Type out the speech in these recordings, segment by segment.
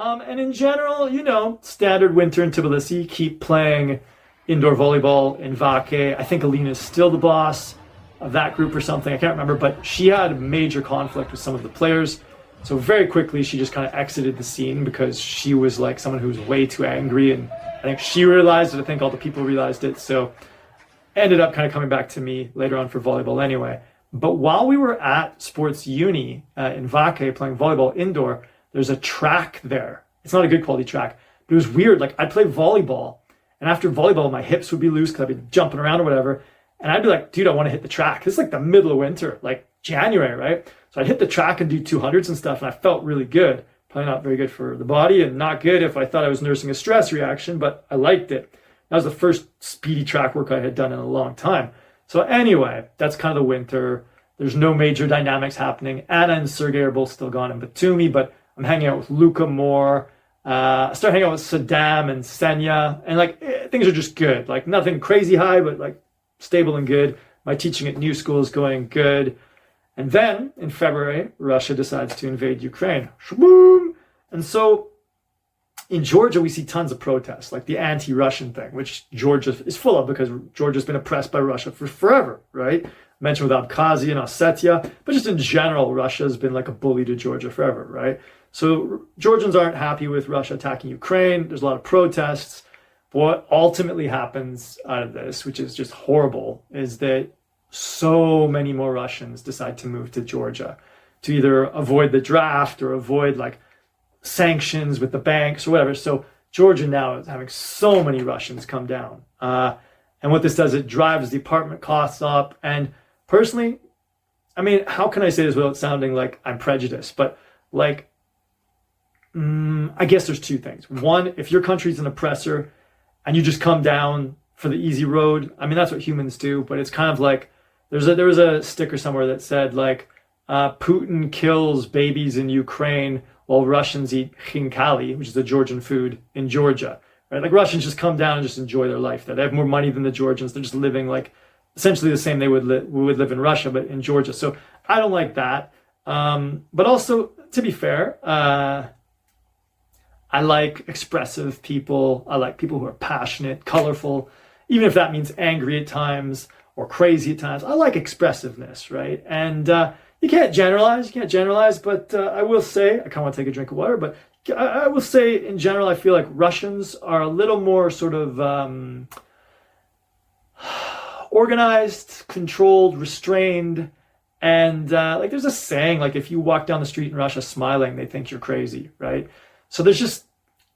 And in general, standard winter in Tbilisi, keep playing indoor volleyball in Vaque. I think Alina's still the boss of that group or something. I can't remember, but she had major conflict with some of the players. So very quickly, she just kind of exited the scene because she was like someone who was way too angry. And I think she realized it. I think all the people realized it. So ended up kind of coming back to me later on for volleyball anyway. But while we were at sports uni in Vaque playing volleyball indoor, there's a track there. It's not a good quality track, but it was weird. Like I'd play volleyball, and after volleyball, my hips would be loose because I'd be jumping around or whatever. And I'd be like, dude, I want to hit the track. This is like the middle of winter, like January, right? So I'd hit the track and do 200s and stuff, and I felt really good. Probably not very good for the body and not good if I thought I was nursing a stress reaction, but I liked it. That was the first speedy track work I had done in a long time. So anyway, that's kind of the winter. There's no major dynamics happening. Anna and Sergey are both still gone in Batumi, but I'm hanging out with Luca more. I start hanging out with Saddam and Senya, and things are just good. Like nothing crazy high, but like stable and good. My teaching at New School is going good. And then in February, Russia decides to invade Ukraine. Shaboom! And so in Georgia, we see tons of protests, like the anti-Russian thing, which Georgia is full of because Georgia's been oppressed by Russia for forever, right? I mentioned with Abkhazia and Ossetia, but just in general, Russia has been like a bully to Georgia forever, right? So Georgians aren't happy with Russia attacking Ukraine. There's a lot of protests. But what ultimately happens out of this, which is just horrible, is that so many more Russians decide to move to Georgia to either avoid the draft or avoid like sanctions with the banks or whatever. So Georgia now is having so many Russians come down. And what this does, it drives the apartment costs up. And personally, I mean, how can I say this without sounding like I'm prejudiced? But like, I guess there's two things. One, if your country's an oppressor and you just come down for the easy road, I mean, that's what humans do, but it's kind of like, there was a sticker somewhere that said like, Putin kills babies in Ukraine while Russians eat khinkali, which is a Georgian food in Georgia, right? Like Russians just come down and just enjoy their life. They have more money than the Georgians. They're just living like essentially the same we would live in Russia, but in Georgia. So I don't like that. But also, to be fair, I like expressive people. I like people who are passionate, colorful, even if that means angry at times or crazy at times. I like expressiveness, right? And you can't generalize, but I will say, I kind of want to take a drink of water, but I will say in general, I feel like Russians are a little more sort of organized, controlled, restrained. And like there's a saying, like if you walk down the street in Russia smiling, they think you're crazy, right? So there's just,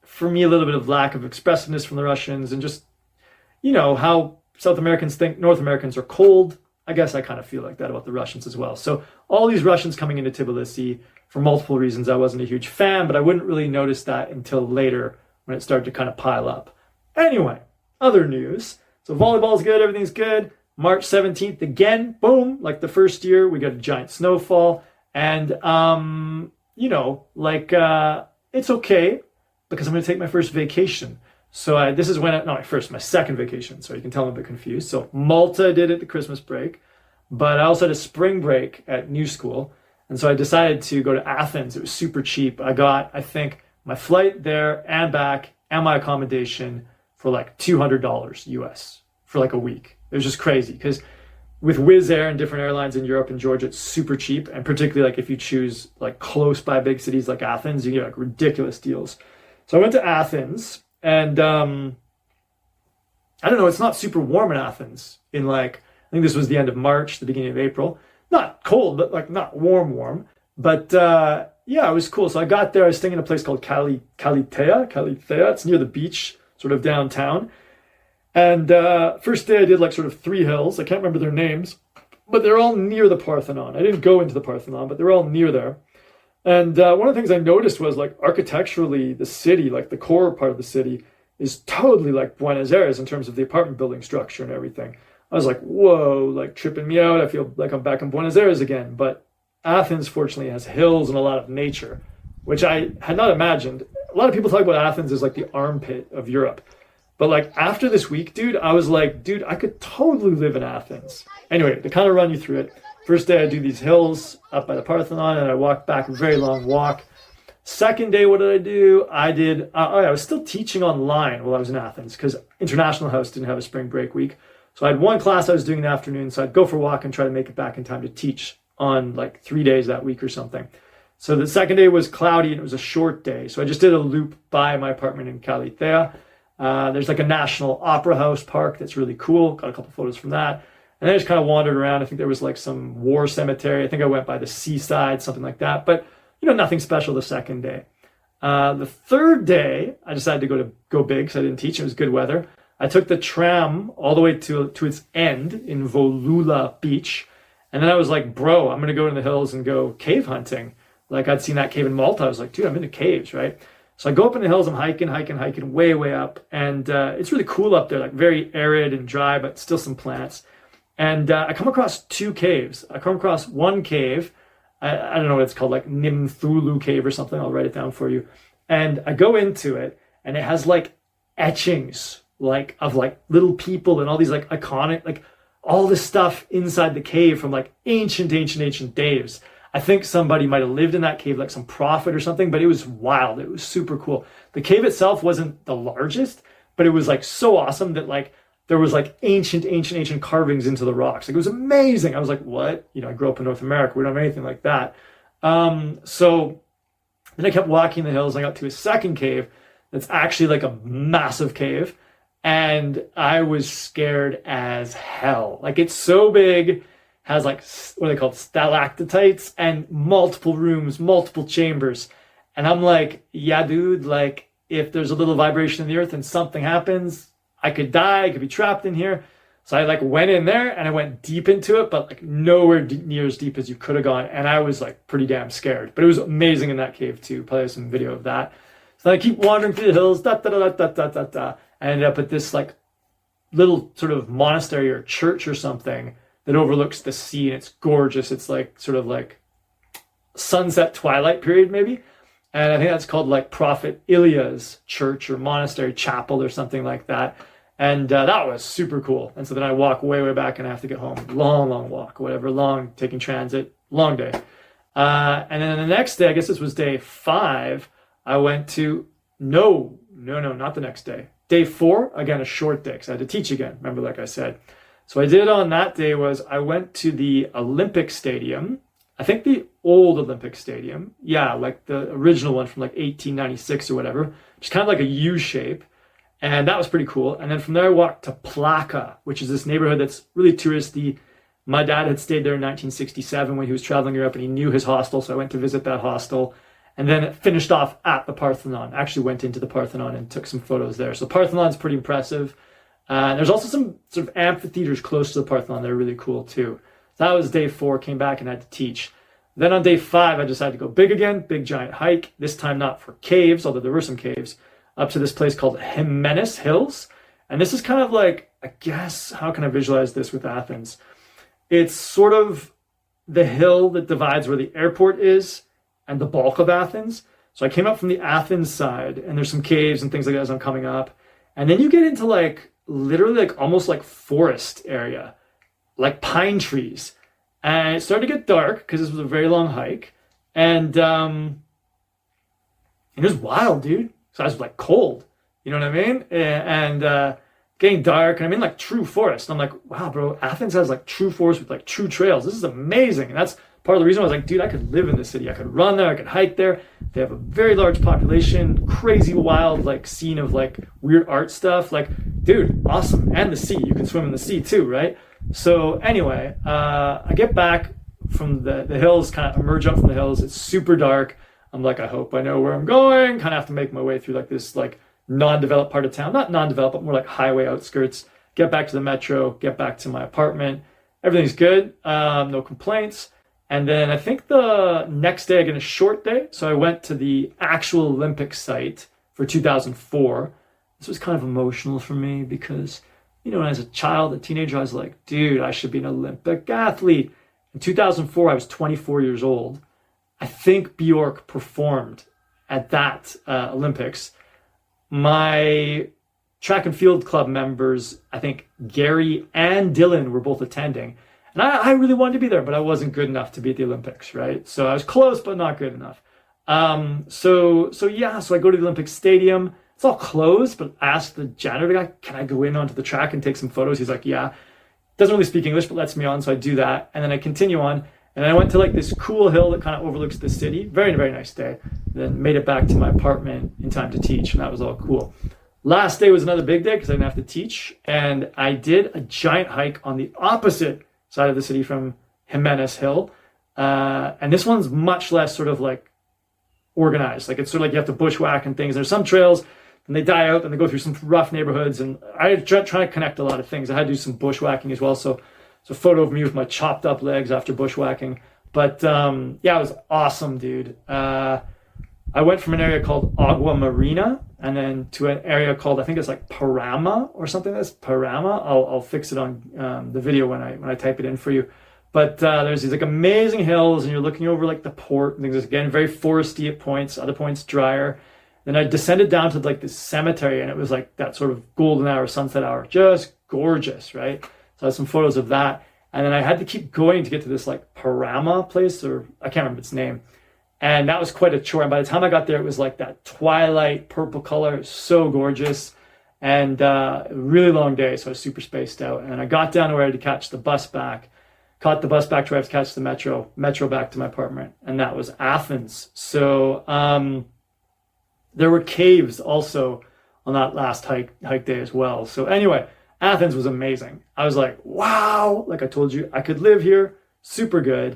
for me, a little bit of lack of expressiveness from the Russians, and just, how South Americans think North Americans are cold. I guess I kind of feel like that about the Russians as well. So all these Russians coming into Tbilisi, for multiple reasons, I wasn't a huge fan, but I wouldn't really notice that until later when it started to kind of pile up. Anyway, other news. So volleyball's good, everything's good. March 17th, again, boom, like the first year, we got a giant snowfall. And, it's okay because I'm going to take my first vacation. So this is my second vacation. So you can tell I'm a bit confused. So Malta I did at the Christmas break, but I also had a spring break at New School. And so I decided to go to Athens. It was super cheap. I got, I think, my flight there and back and my accommodation for like $200 US for like a week. It was just crazy because with Wizz Air and different airlines in Europe and Georgia, it's super cheap. And particularly like if you choose like close by big cities like Athens, you get like ridiculous deals. So I went to Athens, and I don't know, it's not super warm in Athens in like, I think this was the end of March, the beginning of April. Not cold, but like not warm. But yeah, it was cool. So I got there, I was staying in a place called Kalitea. It's near the beach, sort of downtown. And first day I did like sort of 3 hills. I can't remember their names, but they're all near the Parthenon. I didn't go into the Parthenon, but they're all near there. And one of the things I noticed was like architecturally, the city, like the core part of the city is totally like Buenos Aires in terms of the apartment building structure and everything. I was like, whoa, like tripping me out. I feel like I'm back in Buenos Aires again. But Athens, fortunately, has hills and a lot of nature, which I had not imagined. A lot of people talk about Athens as like the armpit of Europe. But like after this week, dude, I was like, dude, I could totally live in Athens. Anyway, to kind of run you through it. First day I do these hills up by the Parthenon, and I walk back, a very long walk. Second day, what did I do? I was still teaching online while I was in Athens because International House didn't have a spring break week. So I had one class I was doing in the afternoon. So I'd go for a walk and try to make it back in time to teach on like 3 days that week or something. So the second day was cloudy and it was a short day. So I just did a loop by my apartment in Kalitea. There's like a national opera house park that's really cool. Got a couple photos from that. And I just kind of wandered around. I think there was like some war cemetery. I think I went by the seaside, something like that. But, nothing special the second day. The third day, I decided to go big because I didn't teach. It was good weather. I took the tram all the way to its end in Volula Beach. And then I was like, bro, I'm going to go in the hills and go cave hunting. Like I'd seen that cave in Malta. I was like, dude, I'm into caves, right? So I go up in the hills, I'm hiking way, way up. And it's really cool up there, like very arid and dry, but still some plants. And I come across 2 caves. I come across one cave. I don't know what it's called, like Nimthulu Cave or something. I'll write it down for you. And I go into it and it has like etchings like of like little people and all these like iconic, like all this stuff inside the cave from like ancient days. I think somebody might have lived in that cave, like some prophet or something, but it was wild. It was super cool. The cave itself wasn't the largest, but it was like so awesome that like there was like ancient carvings into the rocks. Like it was amazing. I was like, what? I grew up in North America. We don't have anything like that. So then I kept walking the hills. I got to a second cave that's actually like a massive cave. And I was scared as hell. Like it's so big, has like, what are they called? Stalactites and multiple rooms, multiple chambers. And I'm like, yeah, dude, like if there's a little vibration in the earth and something happens, I could die, I could be trapped in here. So I like went in there and I went deep into it, but like nowhere near as deep as you could have gone. And I was like pretty damn scared, but it was amazing in that cave too. Probably have some video of that. So I keep wandering through the hills, I ended up at this like little sort of monastery or church or something that overlooks the sea, and it's gorgeous. It's like sort of like sunset twilight period maybe. And I think that's called like Prophet Ilya's church or monastery chapel or something like that. And that was super cool. And so then I walk way back and I have to get home. Long walk, whatever, taking transit, long day. And then the next day, I guess this was day 5, I went to, no, not the next day. Day 4, again, a short day because I had to teach again. Remember, like I said. So I did on that day was I went to the Olympic Stadium. I think the old Olympic Stadium. Yeah, like the original one from like 1896 or whatever. Just kind of like a U shape. And that was pretty cool. And then from there I walked to Plaka, which is this neighborhood that's really touristy. My dad had stayed there in 1967 when he was traveling Europe and he knew his hostel. So I went to visit that hostel. And then it finished off at the Parthenon. Actually went into the Parthenon and took some photos there. So Parthenon's pretty impressive. There's also some sort of amphitheaters close to the Parthenon that are really cool too. So that was day 4, came back and had to teach. Then on day 5, I decided to go big again, big giant hike. This time not for caves, although there were some caves, up to this place called Jimenez Hills. And this is kind of like, I guess, how can I visualize this with Athens? It's sort of the hill that divides where the airport is and the bulk of Athens. So I came up from the Athens side and there's some caves and things like that as I'm coming up. And then you get into like, literally like almost like forest area, like pine trees. And it started to get dark because this was a very long hike. And it was wild, dude. So I was like cold, you know what I mean? And getting dark, and I'm in like true forest. And I'm like, wow, bro, Athens has like true forest with like true trails. This is amazing. And that's part of the reason I was like, dude, I could live in this city. I could run there, I could hike there. They have a very large population, crazy wild like scene of like weird art stuff. Like, dude, awesome. And the sea, you can swim in the sea too, right? So anyway, I get back from the hills, kind of emerge up from the hills. It's super dark. I'm like, I hope I know where I'm going. Kind of have to make my way through like this like non-developed part of town. Not non-developed, but more like highway outskirts. Get back to the metro, get back to my apartment. Everything's good. No complaints. And then I think the next day I get a short day. So I went to the actual Olympic site for 2004. This was kind of emotional for me because, you know, as a child, a teenager, I was like, dude, I should be an Olympic athlete. In 2004, I was 24 years old. I think Bjork performed at that Olympics. My track and field club members, I think Gary and Dylan were both attending. And I really wanted to be there, but I wasn't good enough to be at the Olympics, right? So I was close, but not good enough. So I go to the Olympic Stadium. It's all closed, but I asked the janitor guy, can I go in onto the track and take some photos? He's like, yeah. Doesn't really speak English, but lets me on, so I do that. And then I continue on, and I went to like this cool hill that kind of overlooks the city. Very, very nice day. Then made it back to my apartment in time to teach, and that was all cool. Last day was another big day because I didn't have to teach, and I did a giant hike on the opposite side of the city from Jimenez Hill. And this one's much less sort of like organized. Like it's sort of like you have to bushwhack and things. There's some trails and they die out and they go through some rough neighborhoods. And I try to connect a lot of things. I had to do some bushwhacking as well. So it's a photo of me with my chopped up legs after bushwhacking. But yeah, it was awesome, dude. I went from an area called Agua Marina and then to an area called, I think it's like Parama or something. That's Parama. I'll fix it on the video when I type it in for you. But there's these like amazing hills and you're looking over like the port and things. Again, very foresty at points, other points drier. Then I descended down to like this cemetery and it was like that sort of golden hour, sunset hour, just gorgeous, right? So I had some photos of that. And then I had to keep going to get to this like Parama place, or I can't remember its name. And that was quite a chore. And by the time I got there, it was like that twilight purple color. It was so gorgeous. And a really long day, so I was super spaced out. And I got down to where I had to catch the bus back. Caught the bus back to where I have to catch the metro back to my apartment, and that was Athens. So there were caves also on that last hike day as well. So anyway, Athens was amazing. I was like, wow, like I told you, I could live here, super good.